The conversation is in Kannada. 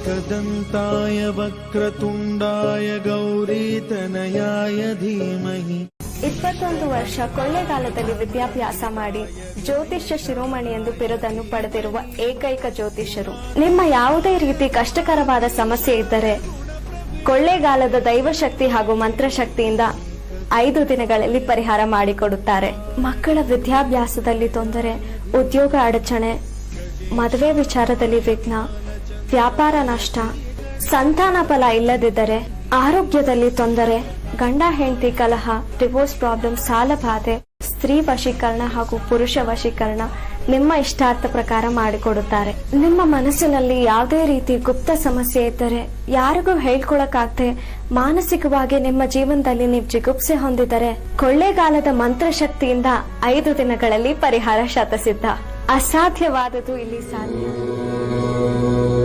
एकदन्ताय वक्रतुण्डाय गौरीतनयाय धीमहि। 21 ವರ್ಷ ಕೊಳ್ಳೇಗಾಲದಲ್ಲಿ ವಿದ್ಯಾಭ್ಯಾಸ ಮಾಡಿ ಜ್ಯೋತಿಷ್ಯ ಶಿರೋಮಣಿ ಎಂದು ಬಿರುದನ್ನು ಪಡೆದಿರುವ ಏಕೈಕ ಜ್ಯೋತಿಷ್ಯರು. ನಿಮ್ಮ ಯಾವುದೇ ರೀತಿ ಕಷ್ಟಕರವಾದ ಸಮಸ್ಯೆ ಇದ್ದರೆ ಕೊಳ್ಳೇಗಾಲದ ದೈವಶಕ್ತಿ ಹಾಗೂ ಮಂತ್ರಶಕ್ತಿಯಿಂದ 5 ದಿನಗಳಲ್ಲಿ ಪರಿಹಾರ ಮಾಡಿಕೊಡುತ್ತಾರೆ. ಮಕ್ಕಳ ವಿದ್ಯಾಭ್ಯಾಸದಲ್ಲಿ ತೊಂದರೆ, ಉದ್ಯೋಗ ಅಡಚಣೆ, ಮದುವೆ ವಿಚಾರದಲ್ಲಿ ವಿಘ್ನ, ವ್ಯಾಪಾರ ನಷ್ಟ, ಸಂತಾನ ಫಲ ಇಲ್ಲದಿದ್ದರೆ, ಆರೋಗ್ಯದಲ್ಲಿ ತೊಂದರೆ, ಗಂಡ ಹೆಂಡತಿ ಕಲಹ, ಡಿವೋರ್ಸ್ ಪ್ರಾಬ್ಲಮ್, ಸಾಲಬಾಧೆ, ಸ್ತ್ರೀ ವಶೀಕರಣ ಹಾಗೂ ಪುರುಷ ವಶೀಕರಣ ನಿಮ್ಮ ಇಷ್ಟಾರ್ಥ ಪ್ರಕಾರ ಮಾಡಿಕೊಡುತ್ತಾರೆ. ನಿಮ್ಮ ಮನಸ್ಸಿನಲ್ಲಿ ಯಾವುದೇ ರೀತಿ ಗುಪ್ತ ಸಮಸ್ಯೆ ಇದ್ದರೆ, ಯಾರಿಗೂ ಹೇಳ್ಕೊಳಕ್ಕಾಗದೆ ಮಾನಸಿಕವಾಗಿ ನಿಮ್ಮ ಜೀವನದಲ್ಲಿ ನೀವು ಜಿಗುಪ್ಸೆ ಹೊಂದಿದರೆ, ಕೊಳ್ಳೇಗಾಲದ ಮಂತ್ರಶಕ್ತಿಯಿಂದ 5 ದಿನಗಳಲ್ಲಿ ಪರಿಹಾರ ಶತಸಿದ್ಧ. ಅಸಾಧ್ಯವಾದದ್ದು ಇಲ್ಲಿ ಸಾಧ್ಯ.